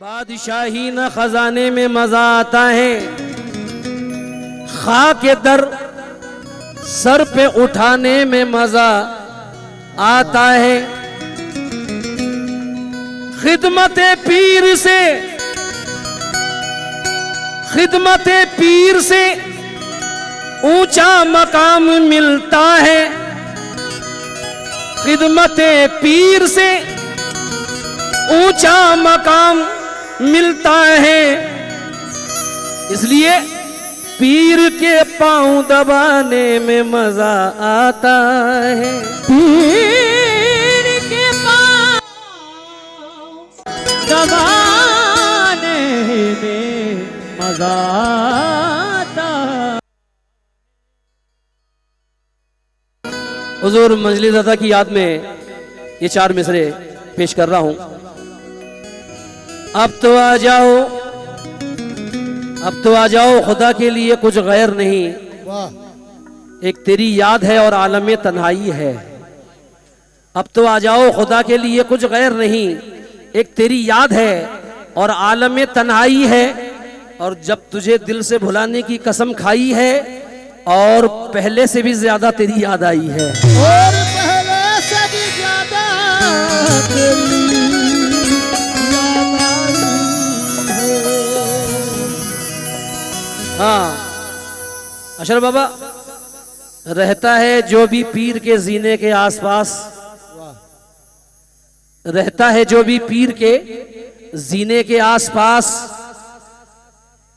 बादशाही न खजाने में मजा आता है, खाके दर सर पे उठाने में मजा आता है। खिदमते पीर से ऊंचा मकाम मिलता है। खिदमते पीर से ऊंचा मकाम मिलता है, इसलिए पीर के पांव दबाने में मजा आता है। पीर के पांव दबाने में मजा आता। हुजूर मंजली दादा की याद में ये 4 मिसरे पेश कर रहा हूं। अब तो आ जाओ खुदा के लिए कुछ गैर नहीं, एक तेरी याद है और आलम तन्हाई है। अब तो आ जाओ खुदा के लिए कुछ गैर नहीं, एक तेरी याद है और आलम तन्हाई है। और जब तुझे दिल से भुलाने की कसम खाई है और पहले से भी ज्यादा तेरी याद आई है। और पहले से भी ज्यादा तेरी हाँ अशरफ बाबा, रहता है जो भी पीर के जीने के आसपास, रहता है जो भी पीर के जीने के आसपास,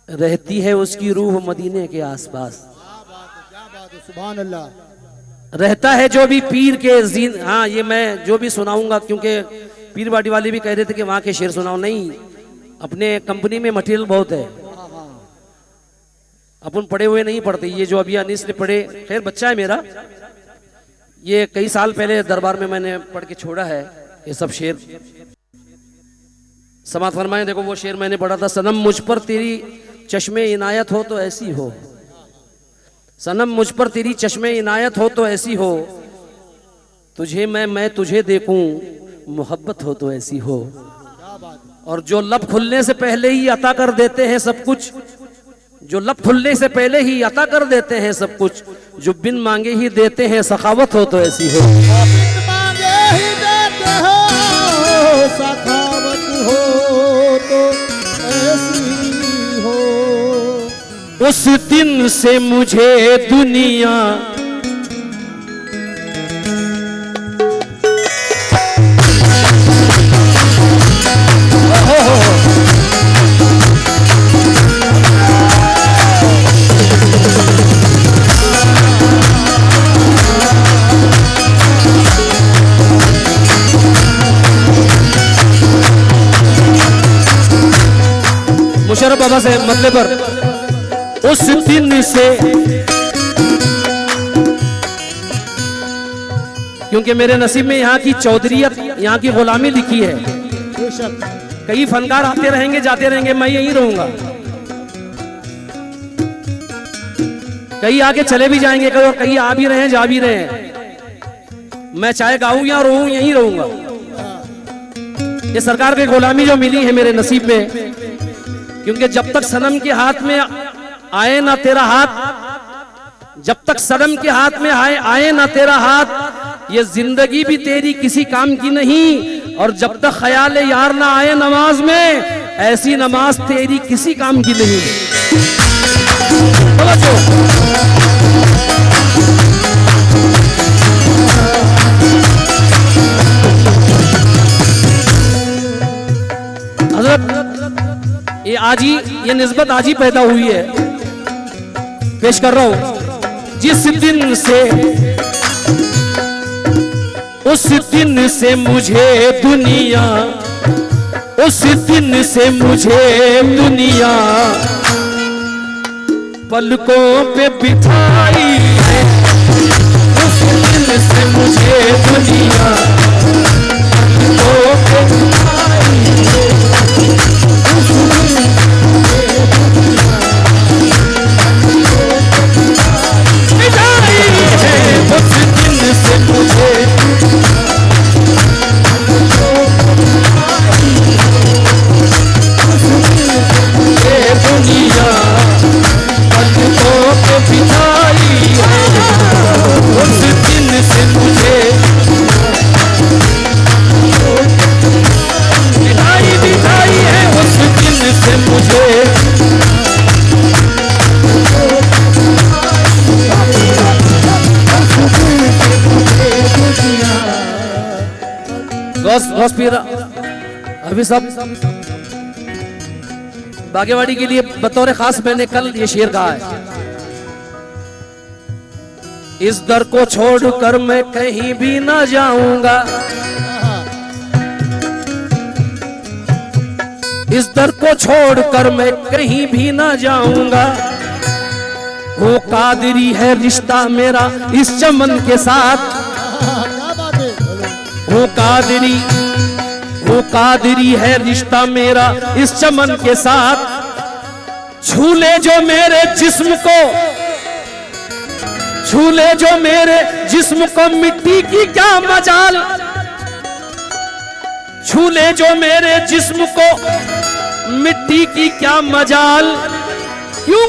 रहती है उसकी रूह मदीने के आसपास। सुभान अल्लाह। रहता है जो भी पीर के जीन, हाँ ये मैं जो भी सुनाऊंगा, क्योंकि पीर बाटी वाले भी कह रहे थे कि वहां के शेर सुनाओ। नहीं, अपने कंपनी में मटेरियल बहुत है, अपन पढ़े हुए नहीं पढ़ते। ये जो अभी अनीस ने पढ़े, खैर बच्चा है मेरा, ये कई साल पहले दरबार में मैंने पढ़ के छोड़ा है ये सब शेर। समात फरमाए, देखो वो शेर मैंने पढ़ा था। सनम मुझ पर तेरी चश्मे इनायत हो तो ऐसी हो, सनम मुझ पर तेरी चश्मे इनायत हो तो ऐसी हो, तुझे मैं तुझे देखूं मोहब्बत हो तो ऐसी हो। और जो लब खुलने से पहले ही अता कर देते हैं सब कुछ, जो लब खुलने से पहले ही अता कर देते हैं सब कुछ, जो बिन मांगे ही देते हैं सखावत हो तो ऐसी हो। बिन मांगे ही देते हो सखावत हो तो ऐसी हो। उस दिन से मुझे दुनिया मुशर्रफ बाबा से मतलब पर उस दिन से, क्योंकि मेरे नसीब में यहाँ की चौधरीयत, यहाँ की गुलामी लिखी है। कई फनकार आते रहेंगे जाते रहेंगे, मैं यहीं रहूंगा। कई आके चले भी जाएंगे, कई आ भी रहे हैं जा भी रहे हैं। मैं चाहे गाऊं या रोऊं यहीं रहूंगा। ये सरकार की गुलामी जो मिली है मेरे नसीब में, क्योंकि जब तक सनम के हाथ में आए ना तेरा हाथ, जब तक सनम के हाथ में आए ना तेरा हाथ, ये जिंदगी भी तेरी किसी काम की नहीं। और जब तक ख्याल यार ना आए नमाज में, ऐसी नमाज तेरी किसी काम की नहीं। हजरत ये आज ही, ये निस्बत आज ही पैदा हुई है, पेश कर रहा हूं। जिस दिन से, उस दिन से मुझे दुनिया, उस दिन से मुझे दुनिया पलकों पे बिठाई है। उस दिन से मुझे दुनिया पलकों पे बिठाई है। उस दिन से मुझे मौलवी साहब, बागेवाड़ी के लिए बतौर खास मैंने कल ये शेर कहा है। इस दर को छोड़कर मैं कहीं भी ना जाऊंगा, इस दर को छोड़कर मैं कहीं भी ना जाऊंगा। वो कादरी है रिश्ता मेरा इस चमन के साथ, क्या बात है, वो कादरी है रिश्ता मेरा इस चमन के साथ। छूले जो मेरे जिस्म को, छूले जो मेरे जिस्म को मिट्टी की क्या मजाल, छूले जो मेरे जिस्म को मिट्टी की क्या मजाल। क्यों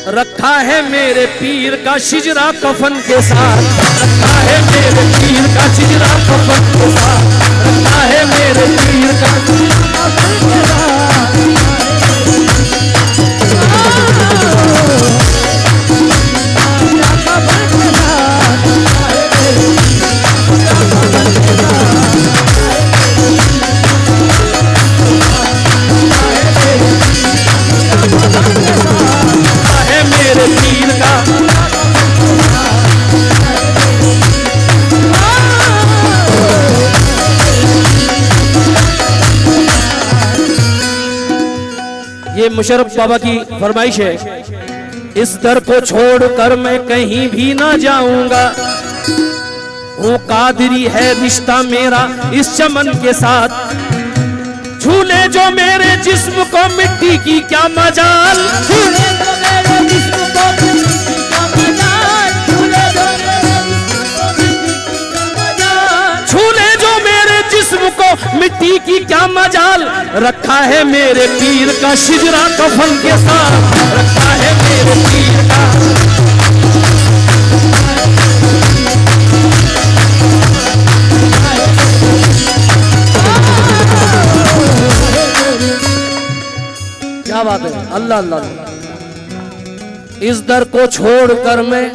रखा है मेरे पीर का शिजरा कफन के साथ, रखा है मेरे पीर का शिजरा कफन के साथ, रखा है मेरे पीर का शिजरा कफन के साथ। मेरे पीर का ये मुशर्रफ बाबा की फरमाइश है। इस दर को छोड़कर मैं कहीं भी ना जाऊंगा, वो कादरी है रिश्ता मेरा इस चमन के साथ। छूले जो मेरे जिस्म को मिट्टी की क्या मजाल, छूले जो मेरे जिस्म को मिट्टी की क्या मजाल, छूले जो मेरे जिस्म को मिट्टी की क्या मजाल। रखा है मेरे पीर का शिजरा कफन के साथ, रखा है मेरे पीर का। क्या बात है, अल्लाह अल्लाह। इस दर को छोड़कर मैं,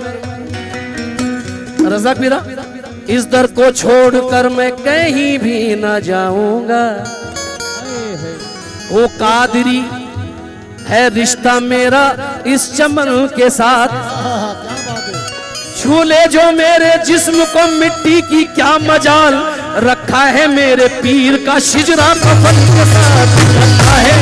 रज़ाक पीरा, इस दर को छोड़कर मैं कहीं भी ना जाऊंगा। वो कादरी है रिश्ता मेरा इस चमन के साथ। छूले जो मेरे जिस्म को मिट्टी की क्या मजाल। रखा है मेरे पीर का शिजरा कफन के साथ, रखा है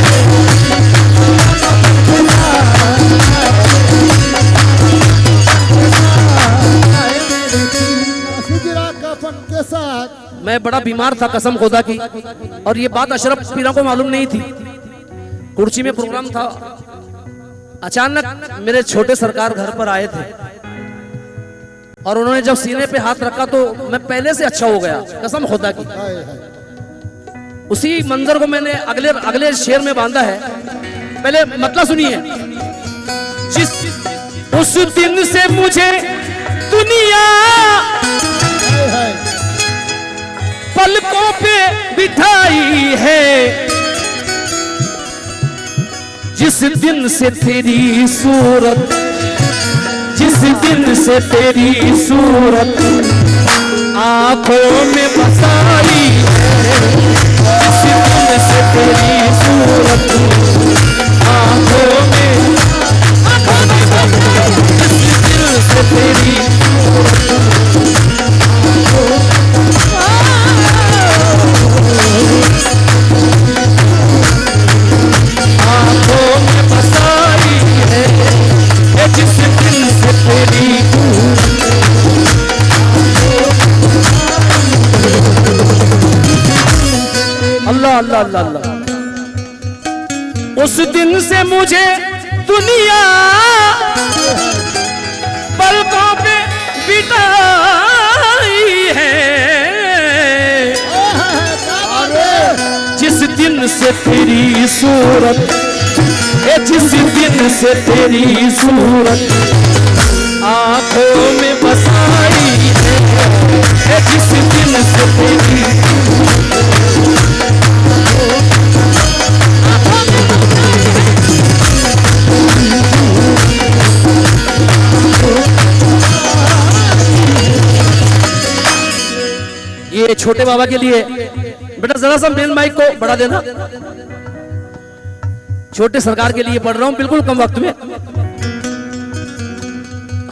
के साथ। मैं बड़ा बीमार था कसम खुदा की, और ये बात अशरफ पीरा को मालूम नहीं थी। कुर्सी में प्रोग्राम था, अचानक मेरे छोटे सरकार घर पर आए थे और उन्होंने जब सीने पे हाथ रखा तो मैं पहले से अच्छा हो गया कसम खुदा की। उसी मंजर को मैंने अगले शेर में बांधा है। पहले मतलब सुनिए। उस दिन से मुझे दुनिया पलकों पे बिठाई है, जिस दिन से तेरी सूरत, जिस दिन से तेरी सूरत आंखों में बसाई है, जिस दिन से तेरी सूरत आंखों में, जिस दिन से तेरी आंखों में बसाई है, जिस दिन से तेरी अल्लाह अल्लाह अल्लाह अल्लाह। उस दिन से मुझे दुनिया पलकों पे बिठाई है, जिस दिन से तेरी सूरत, जिस दिन से तेरी सूरत आंखों में बसाई है, जिस दिन से तेरी ये छोटे बाबा के लिए बेटा जरा सा मेन माइक को बढ़ा देना, छोटे सरकार के लिए पढ़ रहा हूं बिल्कुल कम वक्त में।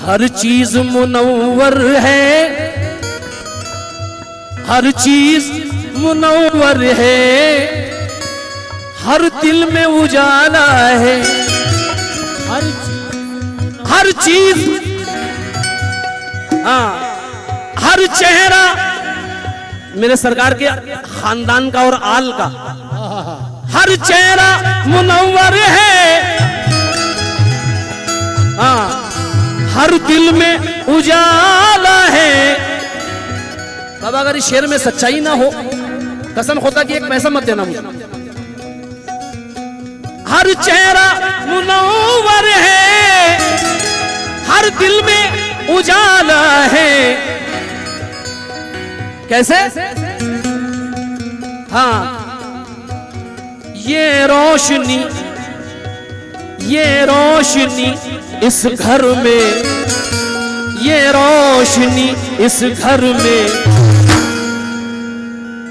हर चीज मुनव्वर है, हर चीज मुनव्वर है, हर दिल में उजाला है, हर चीज, हाँ हर चेहरा मेरे सरकार के खानदान का और आल का, हर चेहरा मुनव्वर है, हाँ हर दिल में उजाला है। बाबा अगर इस शेर में सच्चाई ना हो, कसम खुदा की एक पैसा मत देना मुझे। हर चेहरा मुनव्वर है, हर दिल में उजाला है। कैसे? हाँ ये रोशनी, ये रोशनी इस घर में, ये रोशनी इस घर में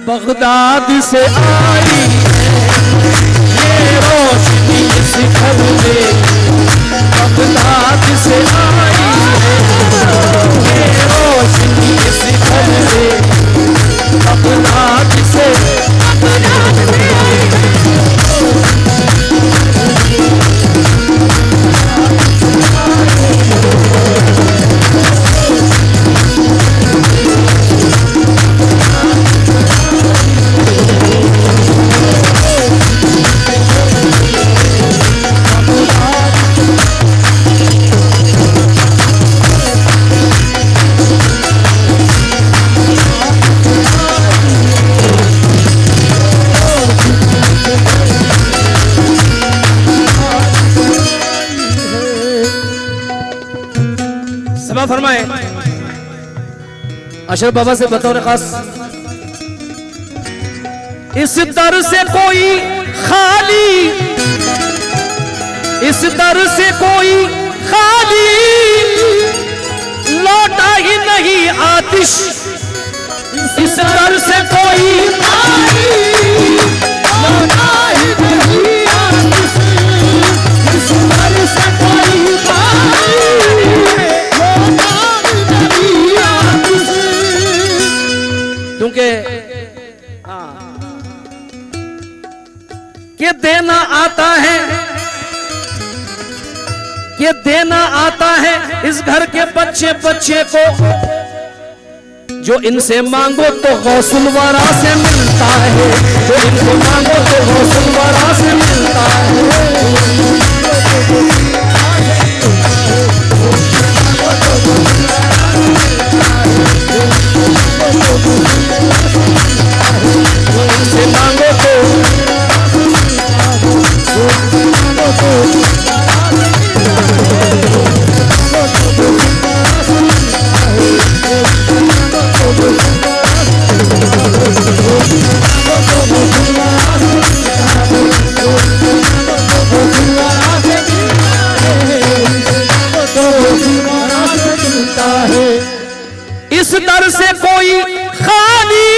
बगदाद से आई है। ये रोशनी इस घर में बगदाद से आई है। ये रोशनी इस घर में बगदाद से फरमाए। अशरफ बाबा से बतौर खास, इस दर से कोई खाली, इस दर से कोई खाली लौटा ही नहीं आतिश, इस दर से कोई खाली लौटा ही नहीं आतिश, इस दर से कोई खाली क्योंकि ये देना आता है, ये देना आता है इस घर के बच्चे बच्चे को, जो इनसे मांगो तो गौसुल वरा से मिलता है, जो इनसे मांगो तो गौसुल वरा से मिलता है। से मांगो तो इस दर से कोई खाली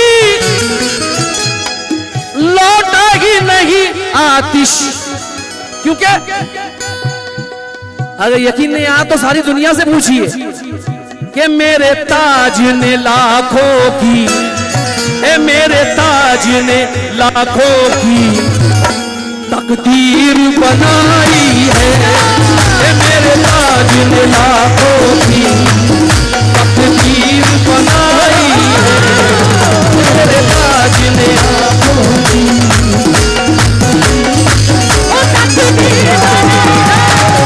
लौटा ही नहीं आतिश, क्योंकि अगर यकीन नहीं आया तो सारी दुनिया से पूछिए कि मेरे ताज ने लाखों की, मेरे ताज ने लाखों की तकदीर बनाई है, मेरे ताज ने लाखों की तकदीर बनाई है, मेरे ताज ने लाखों की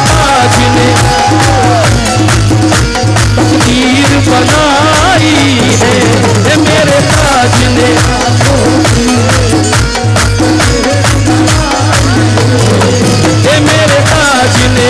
ताज ने तकदीर बनाई है, मेरे ताज ने मेरे ताज ने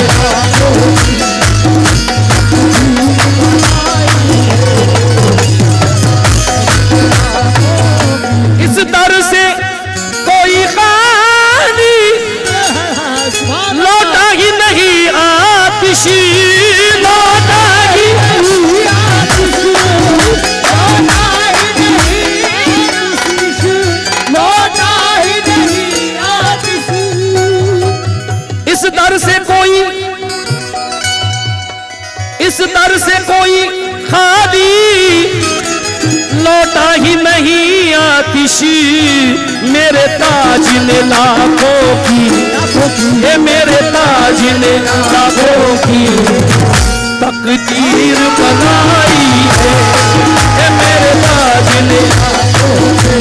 दर से कोई खाली लौटा ही नहीं आतिशी, मेरे ताज ने लाखों की, ये मेरे ताज ने लाखों की तकदीर बनाई है, ये मेरे ताज ने लाखों की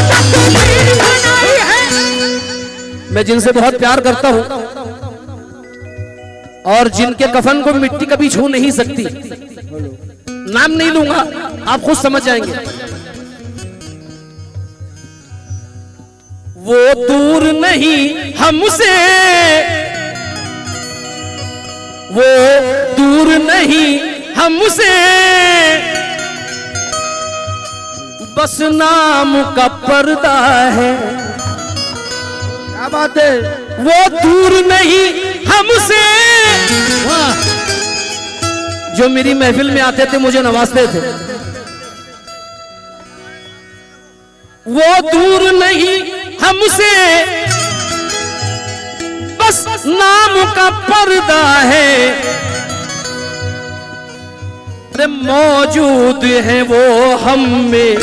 तकदीर बनाई है। मैं जिनसे बहुत प्यार करता हूं और जिनके कफन को मिट्टी कभी छू नहीं सकती, नाम नहीं लूंगा, आप खुद समझ जाएंगे। वो दूर नहीं हमसे, वो दूर नहीं हमसे, बस नाम का पर्दा है। क्या बात है? वो दूर नहीं हमसे, जो मेरी महफिल में आते थे मुझे नवाजते थे, वो दूर नहीं हमसे, बस नाम का पर्दा है। अरे मौजूद है वो हम में,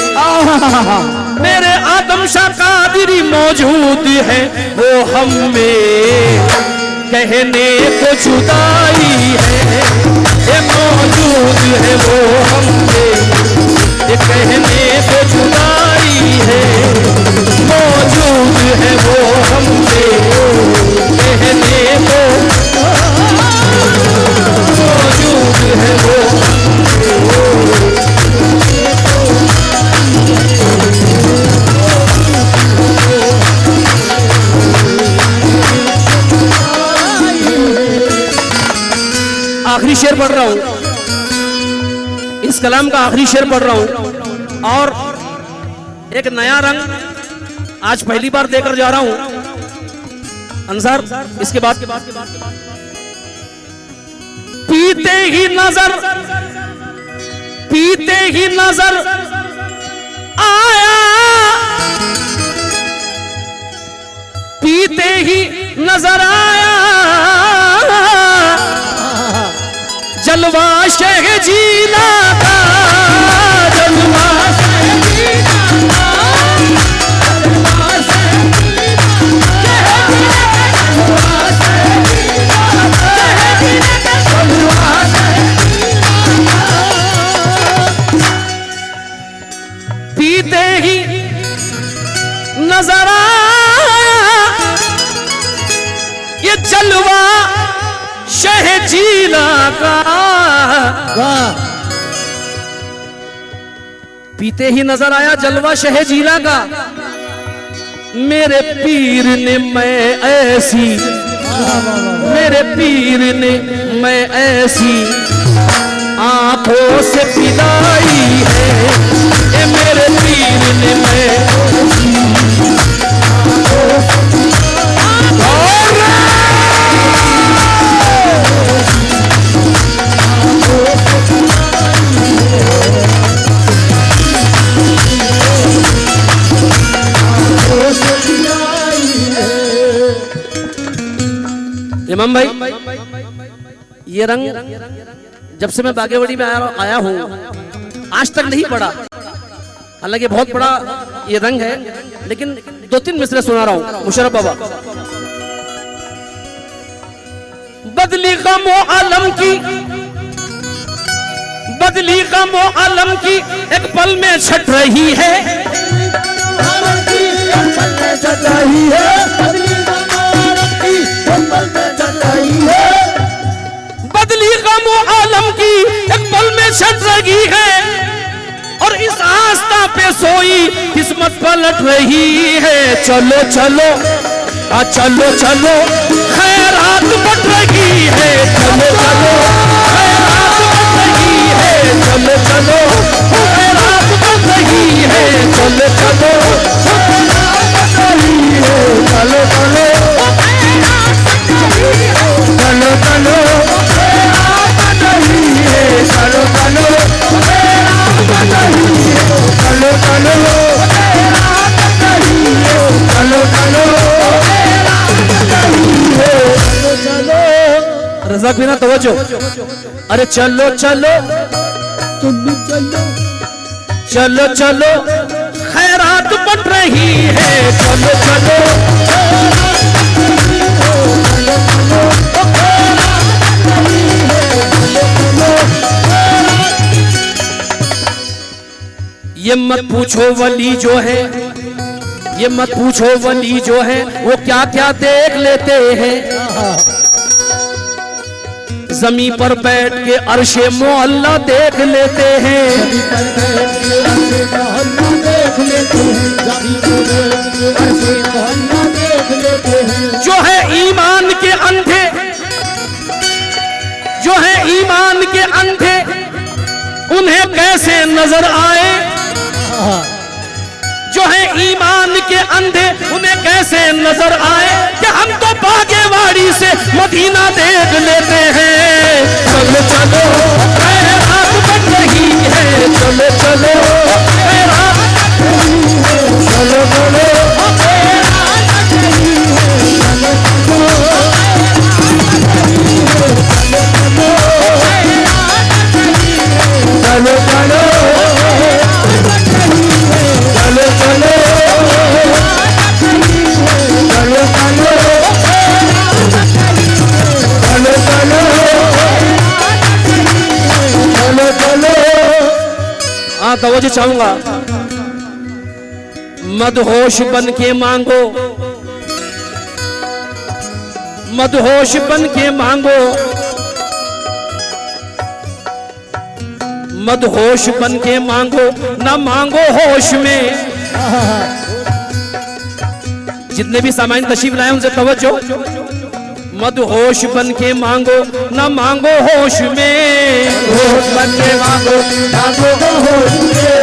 मेरे आदम शाह कादरी मौजूद है वो हम में, कहने को जुदाई है, ये मौजूद है वो हम में, ये कहने को जुदाई है, मौजूद है वो हम में, कहने को मौजूद है वो। आखिरी शेर पढ़ रहा हूं, इस कलाम का आखिरी शेर पढ़ रहा हूं और एक नया रंग आज पहली बार देकर जा रहा हूं। अंसार इसके बाद पीते ही नजर, पीते ही नजर आया, पीते ही नजर आया, जलवा शहजीला का, जलवा शहजीला का, जलवा पीते ही नजर आया ये जलवा शहजीला का, पीते ही नजर आया जलवा शहजीला का, मेरे पीर ने मैं ऐसी, मेरे पीर ने मैं ऐसी आंखों से पिलाई है, ये मेरे पीर ने मैं इमाम भाई, ये रंग जब से मैं बागेवड़ी में आया हूं आज तक नहीं पड़ा, हालांकि बहुत बड़ा ये रंग है, लेकिन दो तीन मिसरे सुना रहा हूं। मुशर्रफ बाबा, बदली गम आलम की, बदली गम आलम की एक पल में छट रही है, बदली गम आलम की एक पल में छट रही है, और इस आस्था पे सोई किस्मत पलट रही है। चलो चलो चलो चलो खैरात बट रही है, चलो चलो खैरात बट रही है, चलो चलो खैरात बट रही है, चलो चलो खैरात बट रही है, चलो चलो चलो चलो खैरात बट रही है, चलो चलो खैरात बट रही है, चलो चलो खैरात बट रही है, चलो चलो एक बिना तवज्जो। अरे चलो चलो चलो चलो चलो चलो खैरात बन रही है, चलो चलो ये मत पूछो वली जो है, ये मत पूछो वली जो है वो क्या क्या देख लेते हैं। जमीन पर बैठ के अर्शे मोहल्ला देख लेते हैं। जो है ईमान के अंधे, जो है ईमान के अंधे उन्हें कैसे नजर आए। जो है ईमान के अंधे उन्हें कैसे नजर आए कि हम तो बागेवाड़ी से मदीना देख लेते हैं। चलो चलो खैरात बन रही है, चलो चलो खैरात, चलो चलो चलो चलो तवज्जो चाहूंगा। मदहोश बन के मांगो, मदहोश बन के मांगो, मदहोश बन के मांगो, ना मांगो होश में। जितने भी सामान तशरीफ लाए उनसे तवज्जो। मदहोश बन के मांगो, ना मांगो होश में। होश बन के मांगो, मांगो होश में।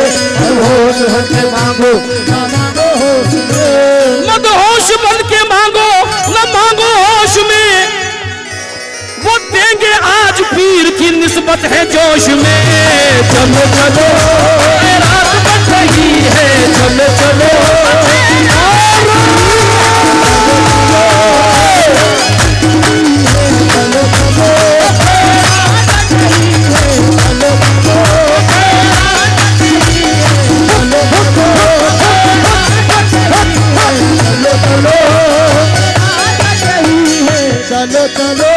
होश बन के मांगो, मांगो होश में। मदहोश बन के मांगो, ना मांगो होश में। वो देंगे आज पीर की निस्बत है जोश में। चलो चलो रात बन रही है, चलो चलो चलो चलो नहीं है, चलो चलो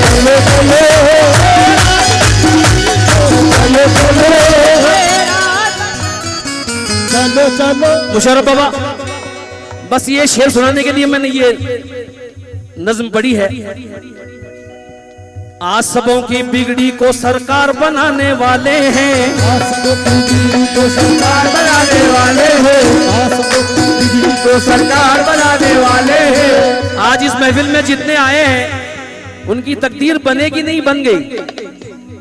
चलो चलो चलो। मुशर्रफ बाबा, बस ये शेर सुनाने के लिए मैंने ये नज्म पढ़ी है। आसबों की बिगड़ी को सरकार बनाने वाले हैं, आसबों की बिगड़ी को सरकार बनाने वाले हैं, आसबों की बिगड़ी को सरकार बनाने वाले हैं। आज इस महफिल में जितने आए हैं उनकी तकदीर बनेगी नहीं, बन गई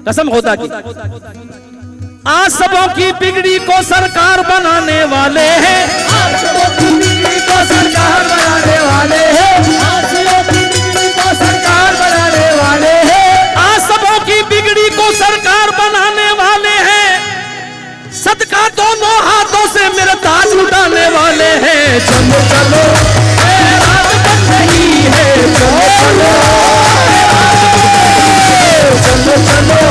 कसम खुदा की। आसबों की बिगड़ी को सरकार बनाने वाले हैं, आसबों की बिगड़ी को सरकार बनाने वाले हैं, आसबों की बिगड़ी को सरकार बनाने वाले हैं, आसबों की बिगड़ी को सरकार बनाने वाले हैं। सदका दोनों हाथों से मेरे ताज उठाने वाले हैं। चलो चलो रात बन रही है, चलो चलो चलो चलो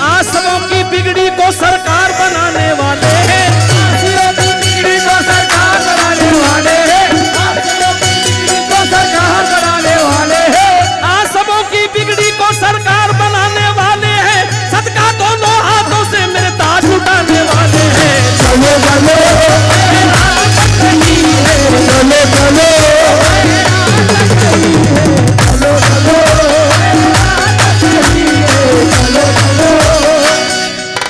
आसबों की बिगड़ी को सरकार बनाने वाले हैं, आसबों की बिगड़ी को सरकार बनाने वाले हैं, आसबों की बिगड़ी को सरकार बनाने वाले हैं, आसबों की बिगड़ी को सरकार बनाने वाले हैं। सदका दोनों हाथों से मेरे ताज उठाने वाले हैं। चलो चलो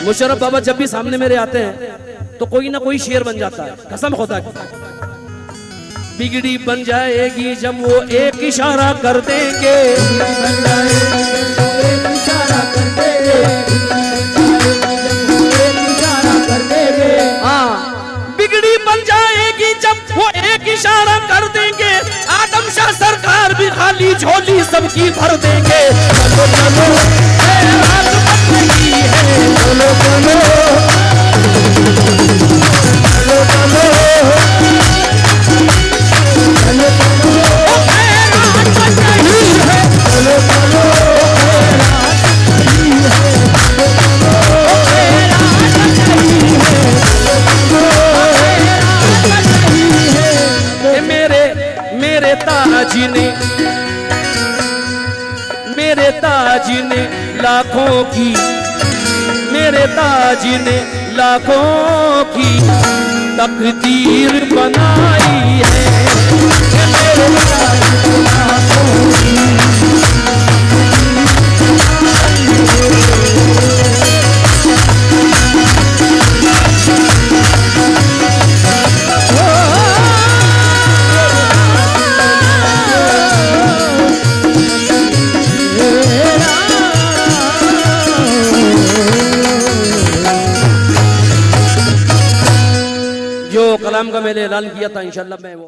मुशर्रफ बाबा जब भी सामने मेरे आते हैं तो कोई ना कोई शेर बन जाता है, कसम खुदा की। बिगड़ी बन जाएगी जब वो एक इशारा कर देंगे। बन जाएगी जब वो एक इशारा कर देंगे, एक इशारा कर देंगे। हाँ, बिगड़ी बन जाएगी जब वो एक इशारा कर देंगे। आदम शाह सरकार भी खाली झोली सबकी भर देंगे। चलो चलो ये रात बन रही है, चलो चलो चलो चलो चलो चलो ये रात बन रही है, चलो चलो मेरे ताजी ने, मेरे ताजी ने लाखों की, मेरे ताजी ने लाखों की तकदीर बनाई है। मेरे ताजी ने लाखों की जो कलाम का मैंने ऐलान किया था इंशाल्लाह मैं वो